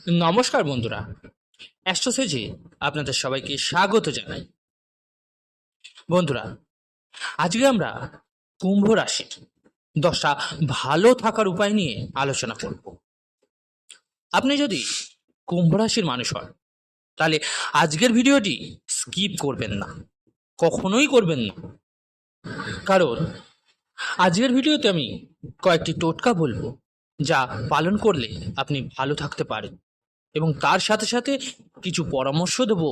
নমস্কার বন্ধুরা, অ্যাস্ট্রোসেজে আপনাদের সবাইকে স্বাগত জানাই। বন্ধুরা, আজকে আমরা কুম্ভ রাশির 10টা ভালো থাকার উপায় নিয়ে আলোচনা করব। আপনি যদি কুম্ভ রাশির মানুষ হন তাহলে আজকের ভিডিওটি স্কিপ করবেন না, কখনোই করবেন না। কারণ আজকের ভিডিওতে আমি কয়েকটি টোটকা বলবো যা পালন করলে আপনি ভালো থাকতে পারেন, এবং তার সাথে সাথে কিছু পরামর্শ দেব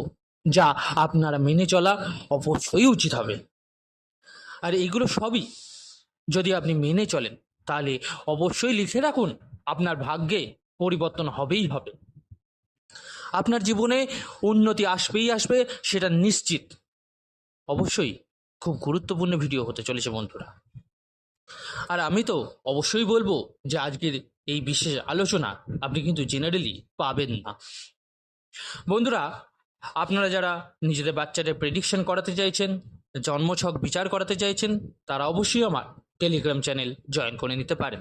যা আপনারা মেনে চলা অবশ্যই উচিত হবে। আর এগুলো সবই যদি আপনি মেনে চলেন তাহলে অবশ্যই লিখে রাখুন, আপনার ভাগ্যে পরিবর্তন হবেই হবে। আপনার জীবনে উন্নতি আসবেই আসবে, সেটা নিশ্চিত। অবশ্যই খুব গুরুত্বপূর্ণ ভিডিও হতে চলেছে বন্ধুরা। আর আমি তো অবশ্যই বলবো যে আজকের এই বিশেষ আলোচনা আপনি কিন্তু জেনারেলি পাবেন না। বন্ধুরা, আপনারা যারা নিজেদের বাচ্চাদের প্রেডিকশন করাতে চাইছেন, জন্মছক বিচার করাতে চাইছেন, তারা অবশ্যই আমার টেলিগ্রাম চ্যানেল জয়েন করে নিতে পারেন।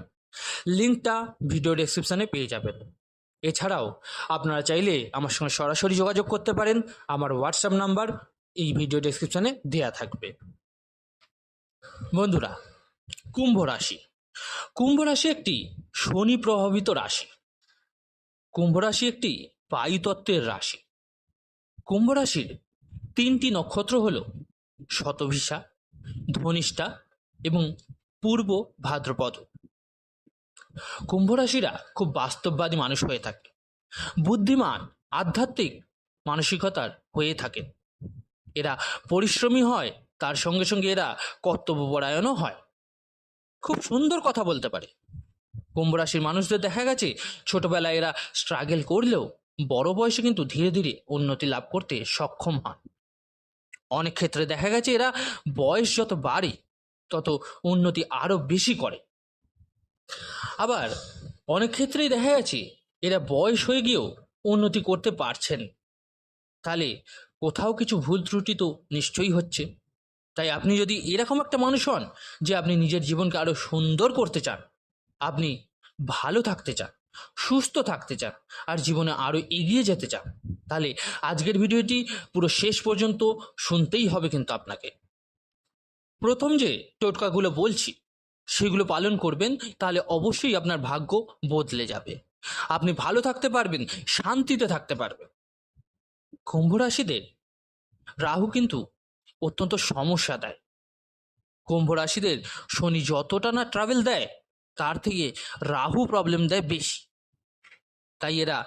লিঙ্কটা ভিডিও ডেসক্রিপশানে পেয়ে যাবেন। এছাড়াও আপনারা চাইলে আমার সঙ্গে সরাসরি যোগাযোগ করতে পারেন। আমার হোয়াটসঅ্যাপ নাম্বার এই ভিডিও ডেসক্রিপশানে দেওয়া থাকবে। বন্ধুরা, কুম্ভ রাশি। কুম্ভ রাশি একটি শনি প্রভাবিত রাশি। কুম্ভ রাশি একটি বায়ুতত্ত্বের রাশি। কুম্ভ রাশির 3টি নক্ষত্র হল শতভিষা, ধনিষ্ঠা এবং পূর্ব ভাদ্রপদ। কুম্ভ রাশিরা খুব বাস্তববাদী মানুষ হয়ে থাকে, বুদ্ধিমান, আধ্যাত্মিক মানসিকতার হয়ে থাকে। এরা পরিশ্রমী হয়, তার সঙ্গে সঙ্গে এরা কর্তব্যপরায়ণও হয়। খুব সুন্দর কথা বলতে পারে। কুম্ভ রাশির মানুষদের দেখা গেছে ছোটবেলায় এরা স্ট্রাগল করলেও বড় বয়সে কিন্তু ধীরে ধীরে উন্নতি লাভ করতে সক্ষম হয়। অনেক ক্ষেত্রে দেখা গেছে এরা বয়স যত বাড়ে তত উন্নতি আরো বেশি করে। আবার অনেক ক্ষেত্রেই দেখা গেছে এরা বয়স হয়ে গিয়েও উন্নতি করতে পারছেন। তাহলে কোথাও কিছু ভুল ত্রুটি তো নিশ্চয়ই হচ্ছে। তাই আপনি যদি এরকম একটা মানুষ হন যে আপনি নিজের জীবনকে আরো সুন্দর করতে চান, আপনি ভালো থাকতে চান, সুস্থ থাকতে চান, আর জীবনে আরো এগিয়ে যেতে চান, তাহলে আজকের ভিডিওটি পুরো শেষ পর্যন্ত শুনতেই হবে কিন্তু আপনাকে। প্রথম যে টোটকাগুলো বলছি সেগুলো পালন করবেন, তাহলে অবশ্যই আপনার ভাগ্য বদলে যাবে। আপনি ভালো থাকতে পারবেন, শান্তিতে থাকতে পারবেন। কুম্ভ রাশিদের রাহু কিন্তু অত্যন্ত সমস্যা দেয়। কুম্ভ রাশিদের শনি যতটা না ট্রাভেল দেয়, তার থেকে রাহু প্রবলেম দেয় বেশি। তাই এরা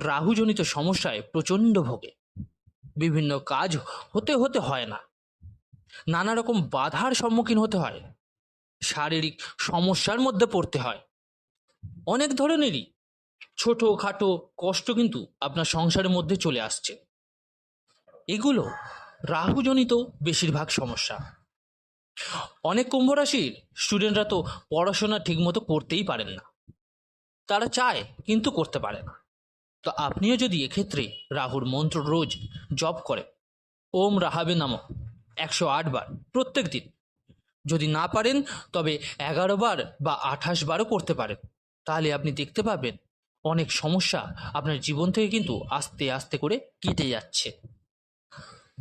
রাহুজনিত সমস্যায় প্রচণ্ড ভোগে। বিভিন্ন কাজ হতে হতে হয় না, নানা রকম বাধার সম্মুখীন হতে হয়, শারীরিক সমস্যার মধ্যে পড়তে হয়। অনেক ধরনেরই ছোটোখাটো কষ্ট কিন্তু আপনার সংসারের মধ্যে চলে আসছে। এগুলো রাহুজনিত বেশিরভাগ সমস্যা। অনেক কুম্ভ রাশির স্টুডেন্টরা তো পড়াশোনা ঠিকমতো করতেই পারেন না, তারা চায় কিন্তু করতে পারে না। তো আপনিও যদি এক্ষেত্রে রাহুর মন্ত্র রোজ জপ করেন, ওম রাহাবে নামক 108 বার প্রত্যেক দিন, যদি না পারেন তবে 11 বার বা 28 বারও করতে পারেন, তাহলে আপনি দেখতে পাবেন অনেক সমস্যা আপনার জীবন থেকে কিন্তু আস্তে আস্তে করে কেটে যাচ্ছে।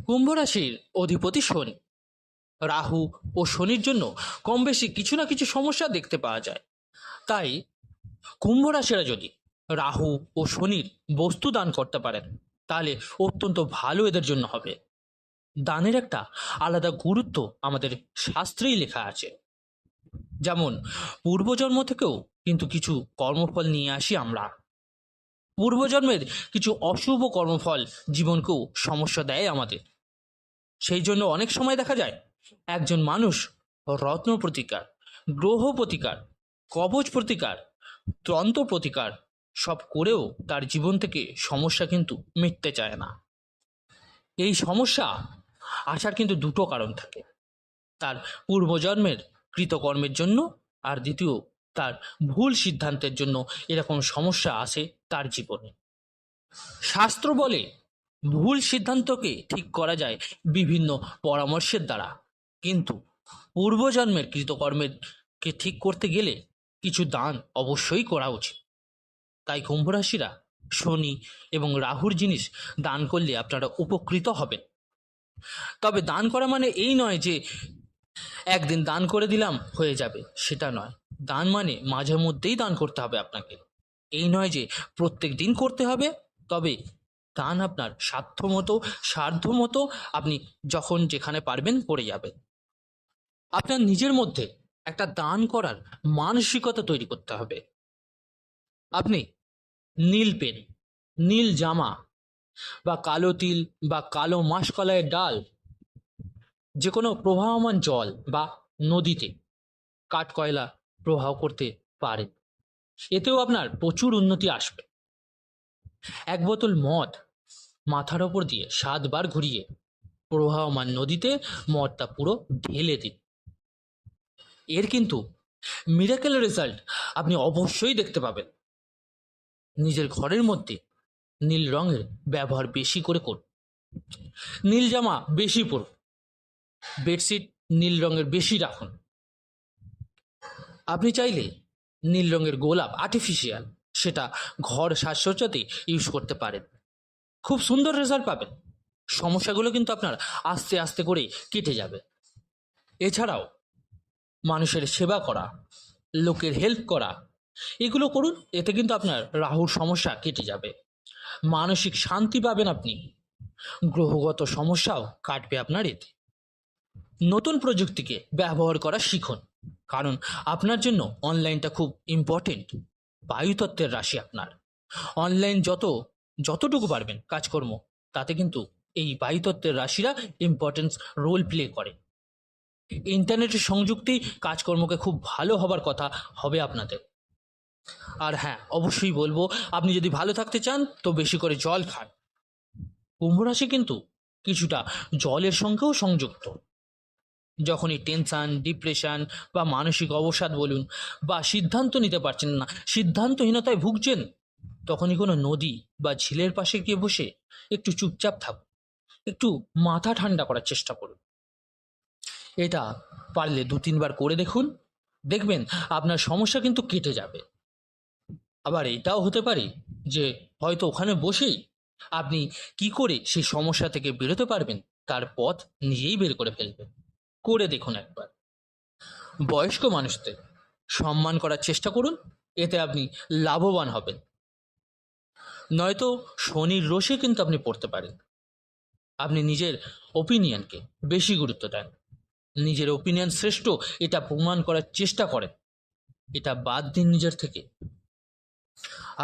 কুম্ভ রাশির অধিপতি শনি। রাহু ও শনির জন্য কম বেশি কিছু না কিছু সমস্যা দেখতে পাওয়া যায়। তাই কুম্ভ রাশিরা যদি রাহু ও শনির বস্তু দান করতে পারেন তাহলে অত্যন্ত ভালো এদের জন্য হবে। দানের একটা আলাদা গুরুত্ব আমাদের শাস্ত্রেই লেখা আছে। যেমন পূর্বজন্ম থেকেও কিন্তু কিছু কর্মফল নিয়ে আসি আমরা। পূর্বজন্মের কিছু অশুভ কর্মফল জীবনকেও সমস্যা দেয় আমাদের। সেই জন্য অনেক সময় দেখা যায় একজন মানুষ রত্ন প্রতিকার, গ্রহ প্রতিকার, কবচ প্রতিকার, তন্ত্র প্রতিকার সব করেও তার জীবন থেকে সমস্যা কিন্তু মিটতে চায় না। এই সমস্যা আসার কিন্তু দুটো কারণ থাকে। তার পূর্বজন্মের কৃতকর্মের জন্য, আর দ্বিতীয় তার ভুল সিদ্ধান্তের জন্য এরকম সমস্যা আসে তার জীবনে। শাস্ত্র বলে ভুল সিদ্ধান্তকে ঠিক করা যায় বিভিন্ন পরামর্শের দ্বারা, কিন্তু পূর্বজন্মের কৃতকর্মেরকে ঠিক করতে গেলে কিছু দান অবশ্যই করা উচিত। তাই কুম্ভ রাশিরা শনি এবং রাহুর জিনিস দান করলে আপনারা উপকৃত হবেন। তবে দান করা মানে এই নয় যে একদিন দান করে দিলাম হয়ে যাবে, সেটা নয়। দান মানে মাঝে মধ্যেই দান করতে হবে আপনাকে, এই নয় যে প্রত্যেক দিন করতে হবে। তবে দান আপনার সাধ্য মতো আপনি যখন যেখানে পারবেন করে যাবেন। আপনার নিজের মধ্যে একটা দান করার মানসিকতা তৈরি করতে হবে। আপনি নীল পেন, নীল জামা বা কালো তিল বা কালো মাসকলাইয়ের ডাল, যে কোনো প্রবাহমান জল বা নদীতে কাঠকয়লা প্রবাহ করতে পারেন। এতেও আপনার প্রচুর উন্নতি আসবে। এক বোতল মদ মাথার ওপর দিয়ে 7 বার ঘুরিয়ে প্রবাহমান নদীতে মদটা পুরো ঢেলে দিন। এর কিন্তু মিরাকেল রেজাল্ট আপনি অবশ্যই দেখতে পাবেন। নিজের ঘরের মধ্যে নীল রঙের ব্যবহার বেশি করে করুন। নীল জামা বেশি পরুন। বেডশিট নীল রঙের বেশি রাখুন। আপনি চাইলে নীল রঙের গোলাপ আর্টিফিশিয়াল, সেটা ঘর সাজসজ্জাতে ইউজ করতে পারেন। খুব সুন্দর রেজাল্ট পাবেন। সমস্যাগুলো কিন্তু আপনার আস্তে আস্তে করে কেটে যাবে। এছাড়াও মানুষের সেবা করা, লোকের হেল্প করা, এগুলো করুন। এতে কিন্তু আপনার রাহুর সমস্যা কেটে যাবে। মানসিক শান্তি পাবেন আপনি। গ্রহগত সমস্যাও কাটবে আপনার এতে। নতুন প্রযুক্তিকে ব্যবহার করা শিখুন, কারণ আপনার জন্য অনলাইনটা খুব ইম্পর্টেন্ট। বায়ুতত্ত্বের রাশি আপনার। অনলাইন যতটুকু পারবেন কাজকর্ম, তাতে কিন্তু এই বায়ুতত্ত্বের রাশিরা ইম্পর্টেন্স রোল প্লে করে। ইন্টারনেটের সংযুক্তি কাজকর্মকে খুব ভালো হবার কথা হবে আপনাদের। আর হ্যাঁ, অবশ্যই বলবো, আপনি যদি ভালো থাকতে চান তো বেশি করে জল খান। কুম্ভ রাশি কিন্তু কিছুটা জলের সঙ্গেও সংযুক্ত। যখনই টেনশন, ডিপ্রেশন বা মানসিক অবসাদ বলুন, বা সিদ্ধান্ত নিতে পারছেন না, সিদ্ধান্তহীনতায় ভুগছেন, তখনই কোনো নদী বা ঝিলের পাশে গিয়ে বসে একটু চুপচাপ থাকুন, একটু মাথা ঠান্ডা করার চেষ্টা করুন। এটা পারলে 2-3 বার করে দেখুন, দেখবেন আপনার সমস্যা কিন্তু কেটে যাবে। আবার এটাও হতে পারে যে হয়তো ওখানে বসেই আপনি কি করে সেই সমস্যা থেকে বেরোতে পারবেন তার পথ নিজেই বের করে ফেলবেন। করে দেখুন একবার। বয়স্ক মানুষদের সম্মান করার চেষ্টা করুন, এতে আপনি লাভবান হবেন। নয়তো শনির রোষে কিন্তু আপনি পড়তে পারেন। আপনি নিজের ওপিনিয়নকে বেশি গুরুত্ব দেন, নিজের ওপিনিয়ন শ্রেষ্ঠ এটা প্রমাণ করার চেষ্টা করেন। এটা বাদ দিন নিজের থেকে।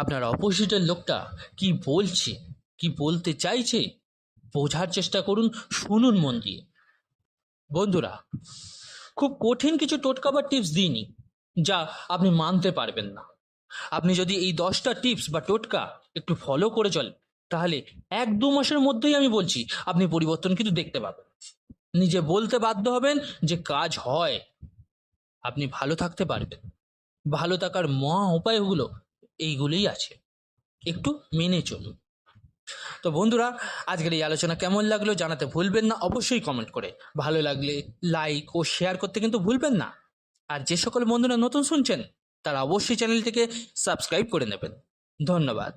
আপনার অপোজিটের লোকটা কি বলছে, কি বলতে চাইছে, বোঝার চেষ্টা করুন, শুনুন মন দিয়ে। বন্ধুরা, খুব কঠিন কিছু টোটকা বা টিপস দিইনি যা আপনি মানতে পারবেন না। আপনি যদি এই 10টা টিপস বা টোটকা একটু ফলো করে চলেন, তাহলে 1-2 মাসের মধ্যেই আমি বলছি আপনি পরিবর্তন কিন্তু দেখতে পাবেন। নিজে বলতে বাধ্য হবেন যে কাজ হয়, আপনি ভালো থাকতে পারবেন। ভালো থাকার মহা উপায়গুলো এইগুলোই আছে, একটু মেনে চলুন। তো বন্ধুরা, আজকের এই আলোচনা কেমন লাগলো জানাতে ভুলবেন না, অবশ্যই কমেন্ট করে। ভালো লাগলে লাইক ও শেয়ার করতে কিন্তু ভুলবেন না। আর যে সকল বন্ধুরা নতুন শুনছেন তারা অবশ্যই চ্যানেলটিকে সাবস্ক্রাইব করে নেবেন। ধন্যবাদ।